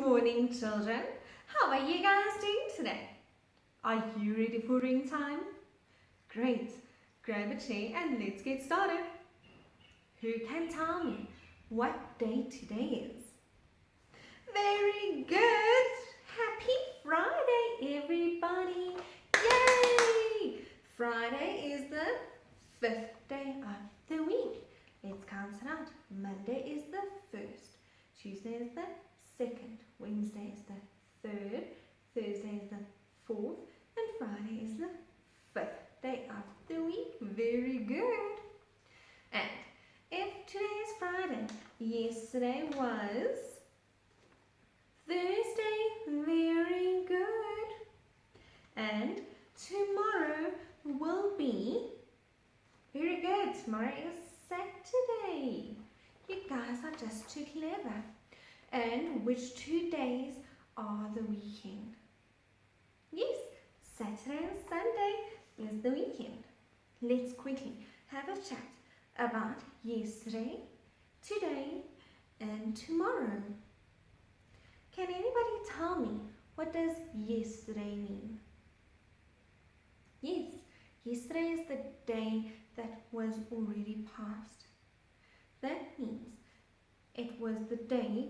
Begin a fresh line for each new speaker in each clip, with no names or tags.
morning, children. How are you guys doing today? Are you ready for ring time? Great. Grab a chair and let's get started. Who can tell me what day today is? Very good. Happy Friday, everybody. Yay! Friday is the 5th day of the week. Let's count it out. Monday is the 1st. Tuesday is the 2nd. Wednesday is the 3rd. Thursday is the 4th. And Friday is the 5th day of the week. Very good. And if today is Friday, yesterday was Thursday. Very good. And tomorrow will be, very good, tomorrow is Saturday. You guys are just too clever. And which 2 days are the weekend? Yes, Saturday and Sunday is the weekend. Let's quickly have a chat about yesterday, today, and tomorrow. Can anybody tell me, what does yesterday mean? Yes, yesterday is the day that was already past. That means it was the day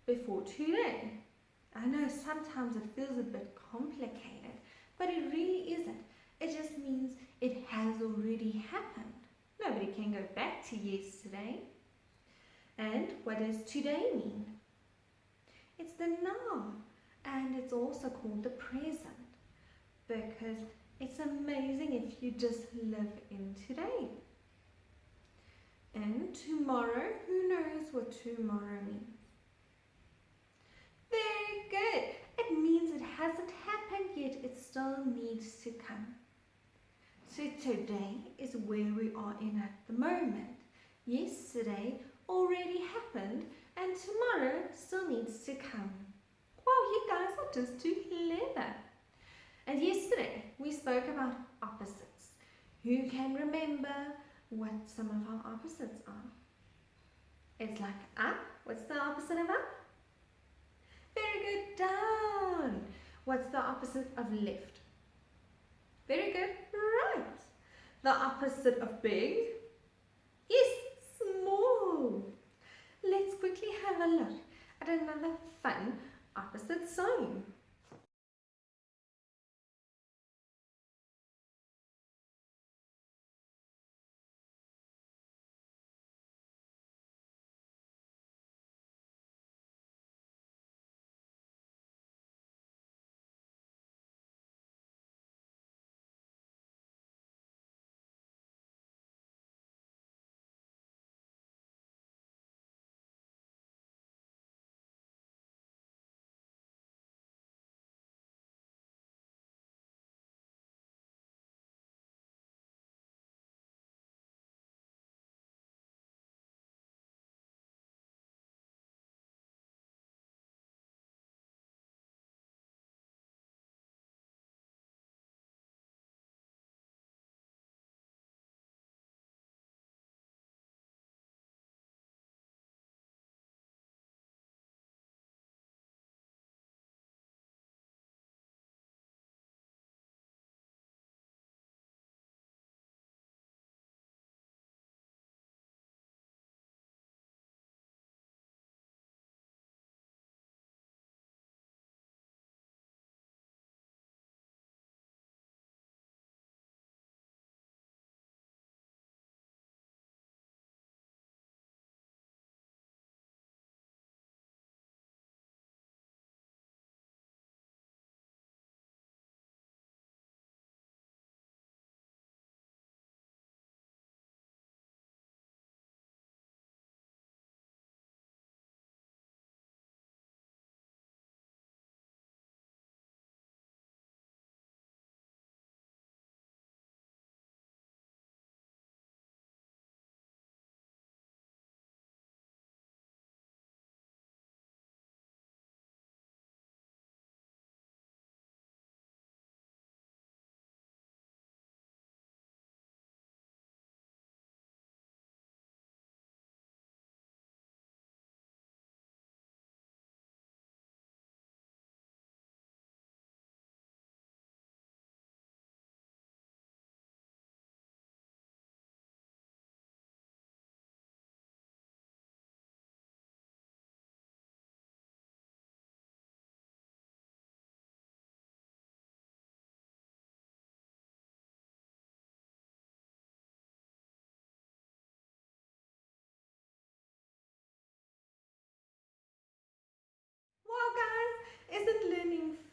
before today. I know sometimes it feels a bit complicated, but it really isn't. It just means it has already happened. Nobody can go back to yesterday. And what does today mean? It's the now, and it's also called the present, because it's amazing if you just live in today. And tomorrow, who knows what tomorrow means? Very good. It means it hasn't happened yet. It still needs to come. So today is where we are in at the moment. Yesterday already happened and tomorrow still needs to come. Wow, you guys are just too clever. And yesterday we spoke about opposites. Who can remember what some of our opposites are? It's like up. What's the opposite of up? Very good, down. What's the opposite of left? Very good, right. The opposite of big? Yes, small. Let's quickly have a look at another fun opposite sign.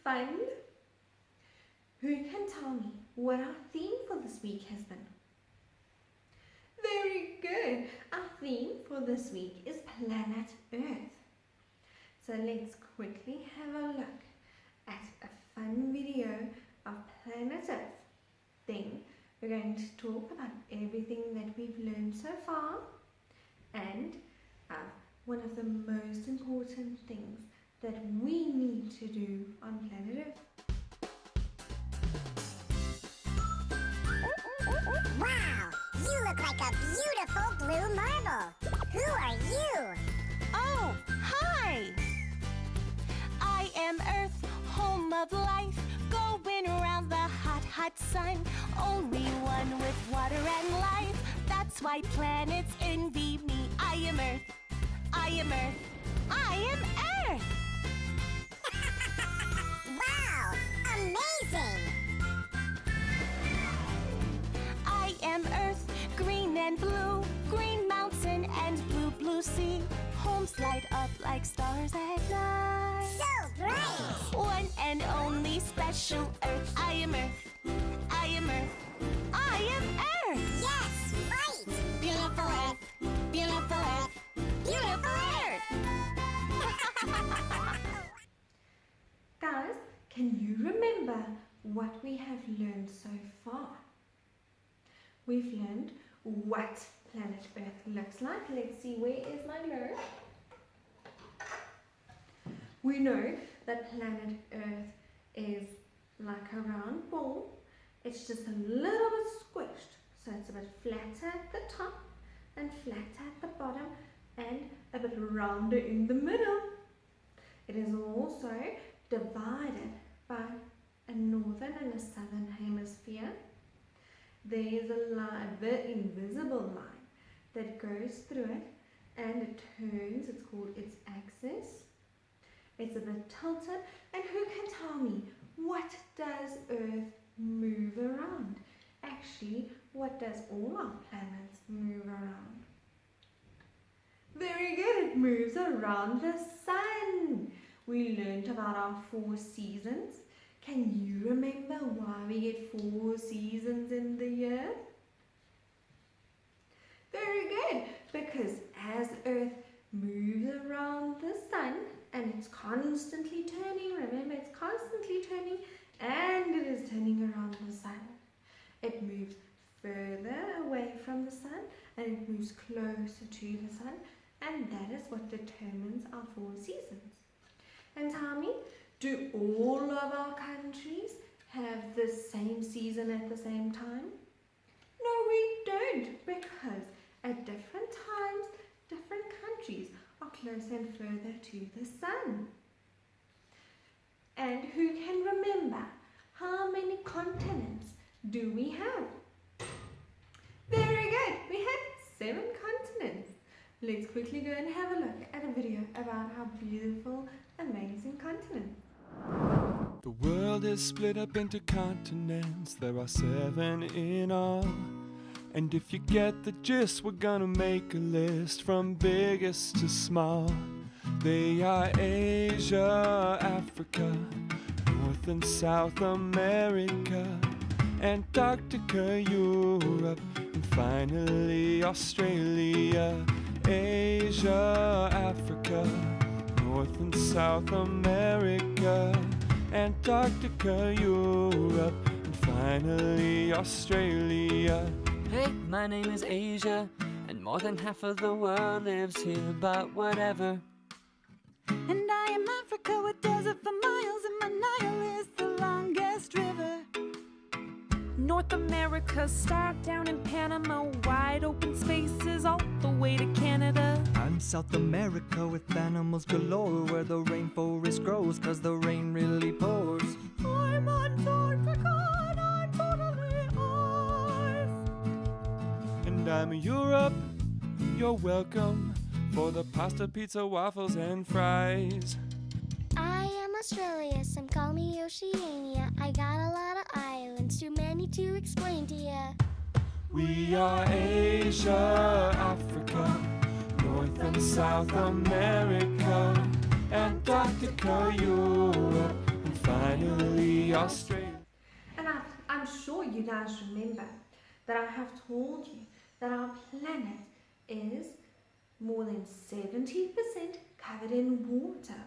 fun. Who can tell me what our theme for this week has been? Very good. Our theme for this week is Planet Earth. So let's quickly have a look at a fun video of Planet Earth. Then we're going to talk about everything that we've learned so far and one of the most important things that we need to do on planet Earth.
Wow! You look like a beautiful blue marble. Who are you?
Oh, hi! I am Earth, home of life, going around the hot, hot sun. Only one with water and life. That's why planets envy me. I am Earth. I am Earth. I am Earth!
Wow! Amazing!
I am Earth, green and blue, green mountain and blue, blue sea. Homes light up like stars at night.
So bright!
One and only special Earth. I am Earth. I am Earth. I am Earth!
Yes, right! Beautiful Earth! Beautiful Earth! Beautiful Earth!
Guys, can you remember what we have learned so far? We've learned what planet Earth looks like. Let's see, where is my note? We know that planet Earth is like a round ball. It's just a little bit squished. So it's a bit flatter at the top and flatter at the bottom and a bit rounder in the middle. It is also divided by a northern and a southern hemisphere. There is a line, the invisible line that goes through it and it turns. It's called its axis. It's a bit tilted, and who can tell me, what does Earth move around? Actually, what does all our planets move around? Very good, it moves around the sun. We learned about our 4 seasons. Can you remember why we get 4 seasons in the year? Very good, because as Earth moves around the sun and it's constantly turning, remember it's constantly turning and it is turning around the sun. It moves further away from the sun and it moves closer to the sun, and that is what determines our 4 seasons. And tell me, do all of our countries have the same season at the same time? No, we don't, because at different times, different countries are closer and further to the sun. And who can remember, how many continents do we have? Very good, we have 7 continents. Let's quickly go and have a look at a video about our beautiful, amazing continent.
The world is split up into continents, there are 7 in all. And if you get the gist, we're gonna make a list from biggest to small. They are Asia, Africa, North and South America, Antarctica, Europe, and finally Australia. Asia, Africa, North and South America, Antarctica, Europe, and finally Australia.
Hey, my name is Asia, and more than half of the world lives here, but whatever.
And I am Africa with desert for miles, and my Nile is the longest river.
North America, start down in Panama, wide open spaces all the way to Canada.
I'm South America with animals galore, where the rainforest grows, 'cause the rain really pours.
I'm Antarctica, and I'm totally ours.
And I'm Europe, you're welcome, for the pasta, pizza, waffles, and fries.
I am Australia, some call me Oceania. I got a lot of islands, too many to explain to ya.
We are Asia, Africa, North and South America, Antarctica, Europe, and finally finally Australia.
And I'm sure you guys remember that I have told you that our planet is more than 70% covered in water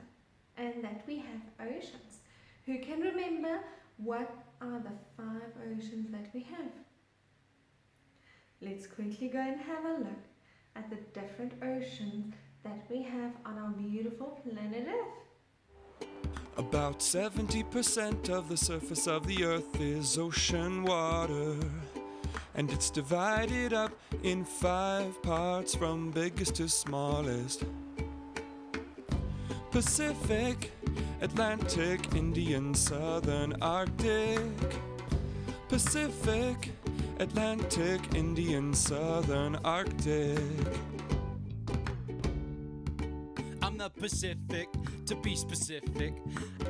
and that we have oceans. Who can remember what are the 5 oceans that we have? Let's quickly go and have a look at the different oceans that we have on our beautiful planet Earth.
About 70% of the surface of the earth is ocean water, and it's divided up in 5 parts from biggest to smallest. Pacific, Atlantic, Indian, Southern, Arctic. Pacific, Atlantic, Indian, Southern, Arctic.
I'm the Pacific, to be specific.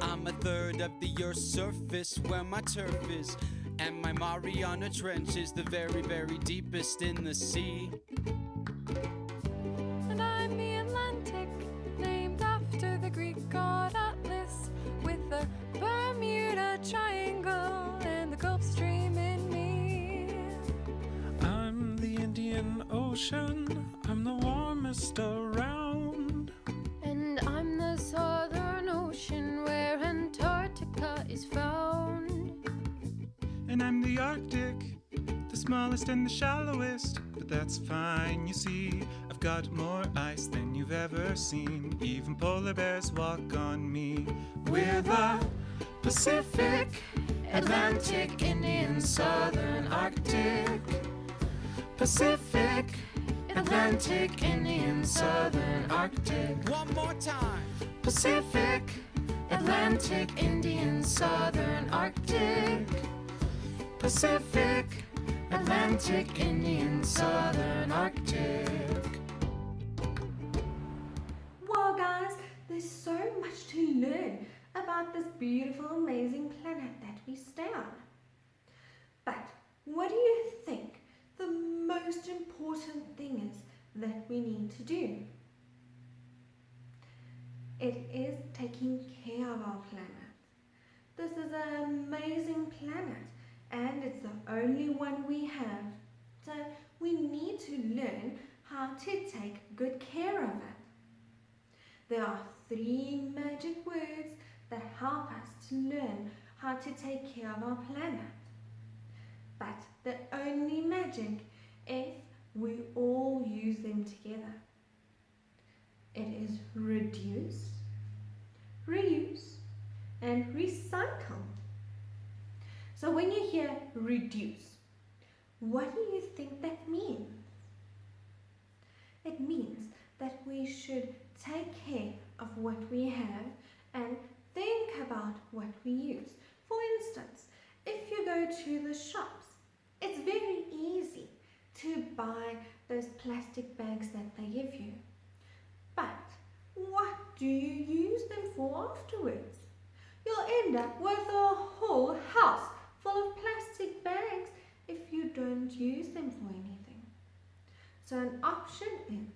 I'm a third of the Earth's surface where my turf is. And my Mariana Trench is the very, very deepest in the sea.
And I'm the Atlantic, named after the Greek god Atlas, with the Bermuda Triangle and the Gulf Stream in me.
I'm the Indian Ocean, I'm the warmest around.
And I'm the Southern Ocean where Antarctica is found.
And I'm the Arctic, the smallest and the shallowest. But that's fine, you see, I've got more ice than you've ever seen. Even polar bears walk on me. We're the Pacific, Atlantic, Indian, Southern, Arctic. Pacific, Atlantic, Indian, Southern, Arctic.
One more time.
Pacific, Atlantic, Indian, Southern, Arctic. Pacific, Atlantic, Indian, Southern, Arctic.
Well guys, there's so much to learn about this beautiful, amazing planet that we stay on. But what do you think the most important thing is that we need to do? It is taking care of our planet. This is an amazing planet and it's the only one we have. So we need to learn how to take good care of it. There are 3 magic words that help us to learn how to take care of our planet. But the only magic if we all use them together. It is reduce, reuse, and recycle. So when you hear reduce, what do you think that means? It means that we should take care of what we have and think about what we use. For instance, if you go to the shops, it's very easy to buy those plastic bags that they give you. But what do you use them for afterwards? You'll end up with a whole house full of plastic bags if you don't use them for anything. So an option is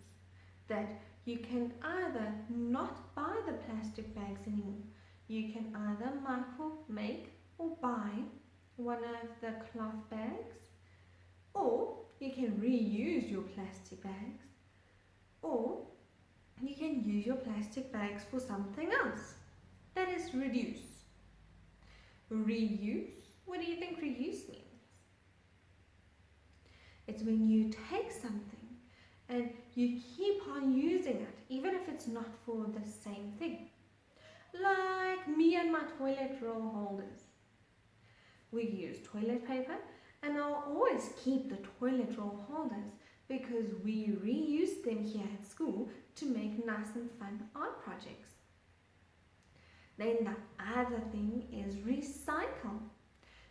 that you can either not buy the plastic bags anymore. You can either make or buy one of the cloth bags, or you can reuse your plastic bags, or you can use your plastic bags for something else. That is reduce. Reuse, what do you think reuse means? It's when you take something and you keep on using it, even if it's not for the same thing. Like me and my toilet roll holders. We use toilet paper and I'll always keep the toilet roll holders because we reuse them here at school to make nice and fun art projects. Then the other thing is recycle.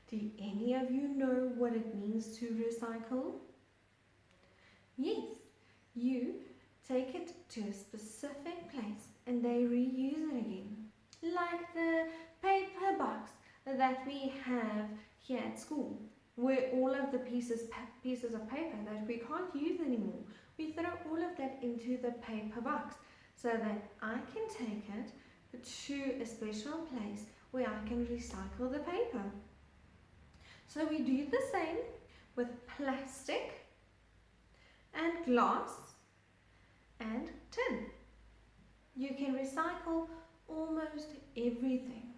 Do any of you know what it means to recycle? Yes, you take it to a specific place and they reuse it again. Like the paper box that we have here at school, where all of the pieces of paper that we can't use anymore, we throw all of that into the paper box so that I can take it to a special place where I can recycle the paper. So we do the same with plastic and glass and tin. You can recycle almost everything,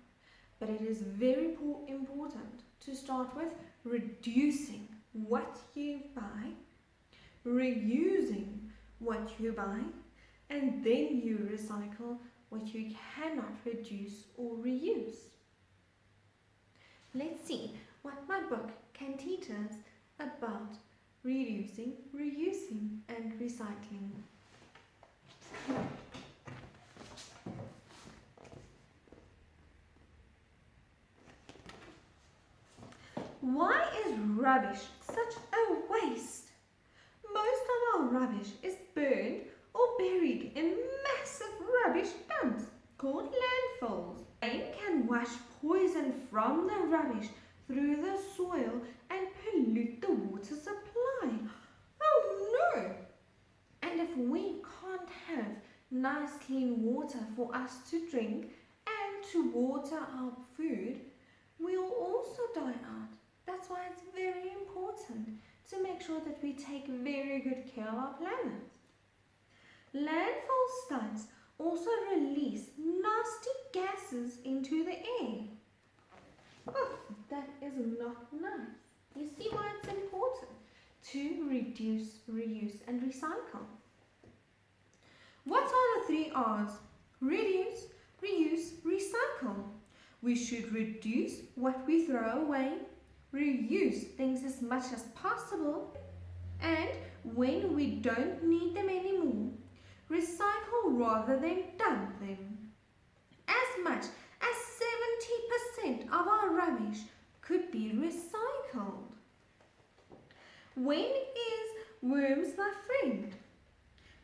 but it is very important to start with reducing what you buy, reusing what you buy, and then you recycle what you cannot reduce or reuse. Let's see what my book can teach us about reducing, reusing, and recycling. Why is rubbish such a waste? Most of our rubbish is burned or buried in massive rubbish dumps called landfills. Rain can wash poison from the rubbish through the soil and pollute the water supply. Oh no! And if we can't have nice clean water for us to drink and to water our food, we'll also die out. That's why it's very important to make sure that we take very good care of our planet. Landfill sites also release nasty gases into the air. Oh, that is not nice. You see why it's important to reduce, reuse, and recycle. What are the 3 R's? Reduce, reuse, recycle. We should reduce what we throw away, reuse things as much as possible, and when we don't need them anymore, recycle rather than dump them. As much as 70% of our rubbish could be recycled. When is worms my friend?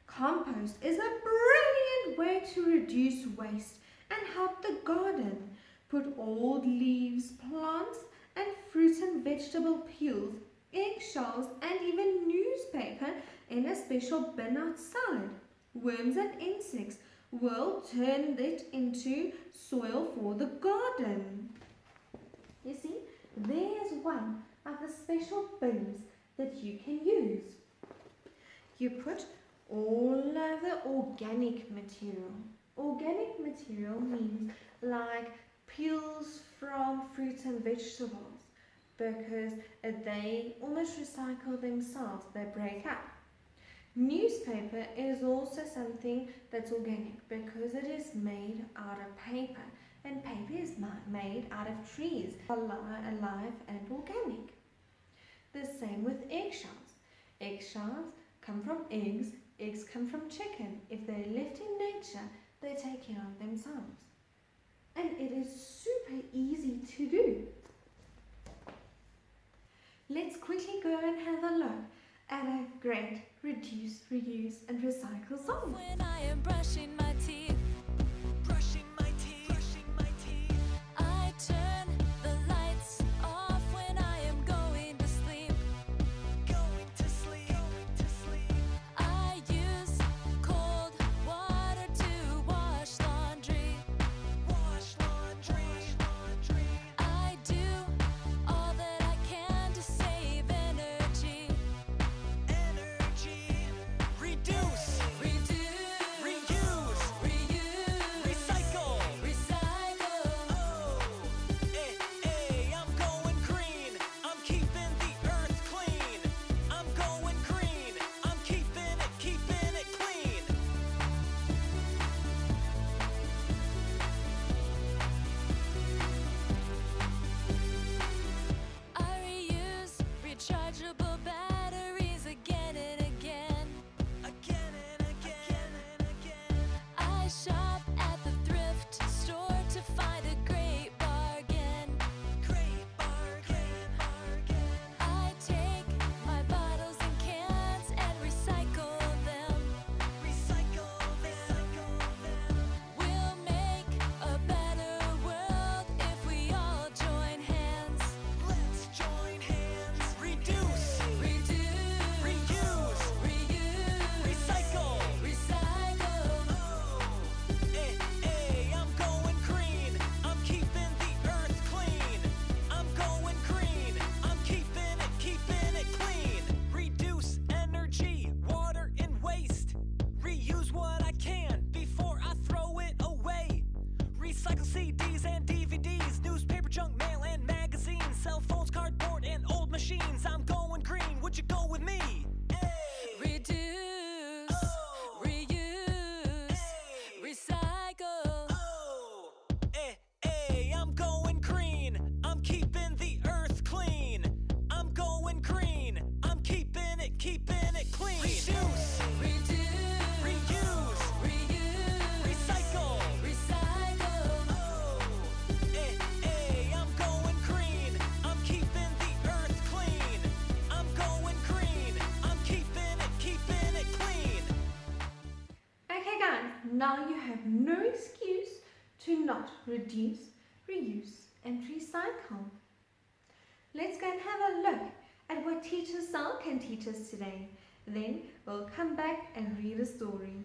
Compost is a brilliant way to reduce waste and help the garden. Put old leaves, plants, and fruit and vegetable peels, eggshells, and even newspaper in a special bin outside. Worms and insects will turn it into soil for the garden. You see, there's one of the special bins that you can use. You put all of the organic material. Organic material means like peels from fruits and vegetables, because they almost recycle themselves, they break up. Newspaper is also something that's organic because it is made out of paper, and paper is made out of trees, alive and organic. The same with eggshells. Eggshells come from eggs, eggs come from chicken. If they're left in nature, they take care of themselves. And it is super easy to do. Let's quickly go and have a look at a great reduce, reuse, and recycle song.
When I am brushing my teeth, brushing my teeth, I turn the lights off when I am going to sleep, I use cold water to wash laundry, I do all that I can to save energy. Reduce, reuse, recycle.
recycle CDs and DVDs, newspaper, junk mail, and magazines, cell phones, cardboard, and old machines. I'm going green. Would you go with me?
Reduce, reuse, recycle.
I'm going green. I'm keeping the earth clean. I'm going green. I'm keeping it clean. Reduce, reuse, recycle. I'm going green. I'm keeping the earth clean. I'm going green. I'm keeping it clean.
Okay guys, now you have no excuse to not reduce, reuse and recycle. Let's go and have a look at what Teacher Sal can teach us today. Then we'll come back and read a story.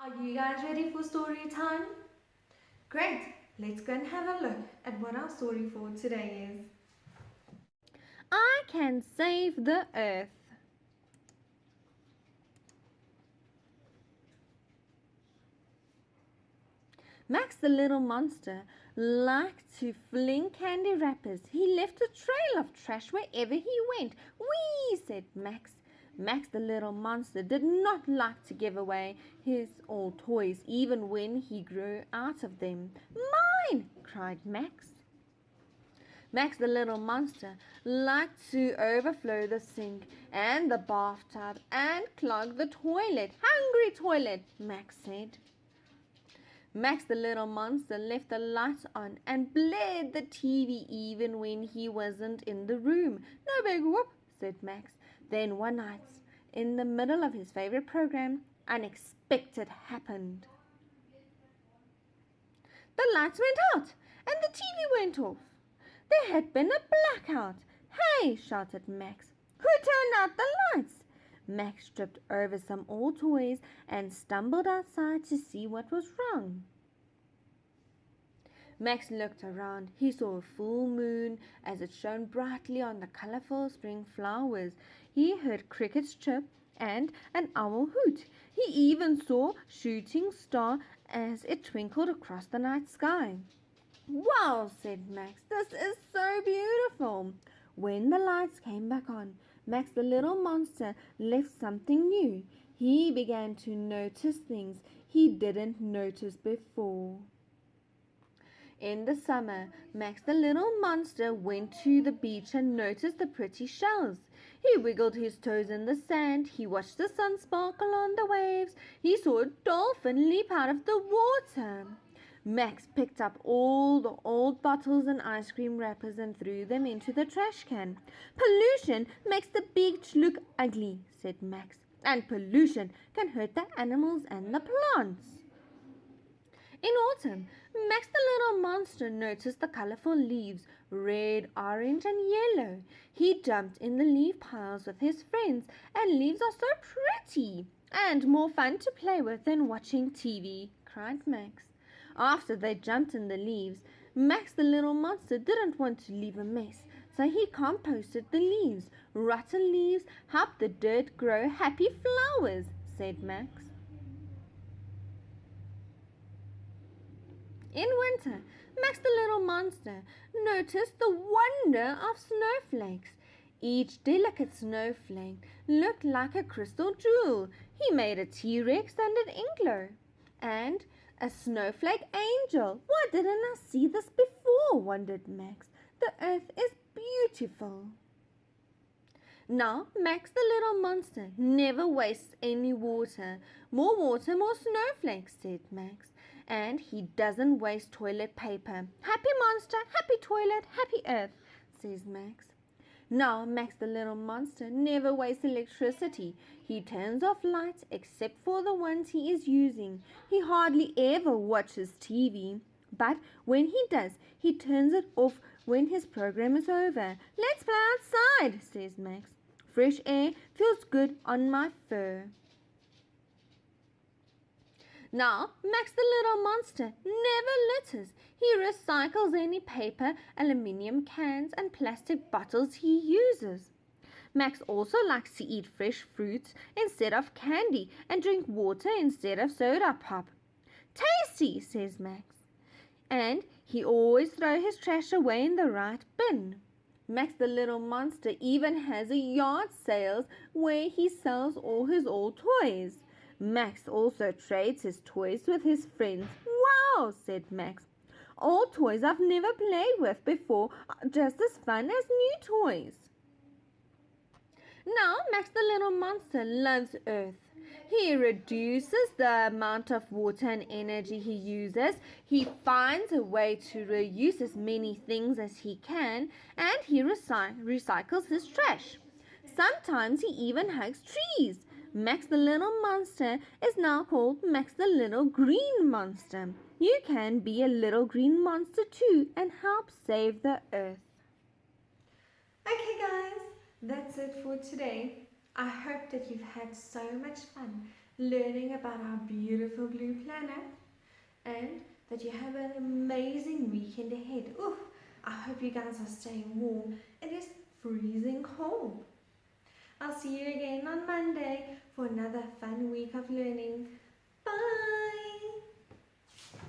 Are you guys ready for story time? Great, let's go and have a look at what our story for today is.
I can save the earth. Max the little monster liked to fling candy wrappers. He left a trail of trash wherever he went. Whee! Said Max. Max the little monster did not like to give away his old toys even when he grew out of them. Mine! Cried Max. Max the little monster liked to overflow the sink and the bathtub and clog the toilet. Hungry toilet, Max said. Max the little monster left the lights on and blared the TV even when he wasn't in the room. No big whoop, said Max. Then one night, in the middle of his favorite program, unexpected happened. The lights went out and the TV went off. There had been a blackout. Hey, shouted Max. Who turned out the lights? Max tripped over some old toys and stumbled outside to see what was wrong. Max looked around. He saw a full moon as it shone brightly on the colorful spring flowers. He heard crickets chirp and an owl hoot. He even saw shooting star as it twinkled across the night sky. Wow, said Max, this is so beautiful. When the lights came back on, Max the little monster left something new. He began to notice things he didn't notice before. In the summer, Max the little monster went to the beach and noticed the pretty shells. He wiggled his toes in the sand. He watched the sun sparkle on the waves. He saw a dolphin leap out of the water. Max picked up all the old bottles and ice cream wrappers and threw them into the trash can. Pollution makes the beach look ugly, said Max, and pollution can hurt the animals and the plants. In autumn, Max the little monster noticed the colorful leaves, red, orange, and yellow. He jumped in the leaf piles with his friends, and leaves are so pretty and more fun to play with than watching TV, cried Max. After they jumped in the leaves, Max the little monster didn't want to leave a mess, so he composted the leaves. Rotten leaves help the dirt grow happy flowers, said Max. In winter, Max the little monster noticed the wonder of snowflakes. Each delicate snowflake looked like a crystal jewel. He made a T-Rex and an igloo and a snowflake angel. Why didn't I see this before? Wondered Max. The earth is beautiful. Now, Max the little monster never wastes any water. More water, more snowflakes, said Max. And he doesn't waste toilet paper. Happy monster, happy toilet, happy earth, says Max. Now, Max the little monster never wastes electricity. He turns off lights except for the ones he is using. He hardly ever watches TV. But when he does, he turns it off when his program is over. Let's play outside, says Max. Fresh air feels good on my fur. Now, Max the little monster never litters. He recycles any paper, aluminium cans, and plastic bottles he uses. Max also likes to eat fresh fruits instead of candy and drink water instead of soda pop. Tasty, says Max. And he always throws his trash away in the right bin. Max the little monster even has a yard sales where he sells all his old toys. Max also trades his toys with his friends. Wow, said Max. Old toys I've never played with before are just as fun as new toys. Now, Max the little monster loves Earth. He reduces the amount of water and energy he uses. He finds a way to reuse as many things as he can, and he recycles his trash. Sometimes he even hugs trees. Max the little monster is now called Max the little green monster. You can be a little green monster too and help save the earth.
Okay guys, that's it for today. I hope that you've had so much fun learning about our beautiful blue planet, and that you have an amazing weekend ahead. Ooh, I hope you guys are staying warm. It is freezing cold. I'll see you again on Monday for another fun week of learning. Bye!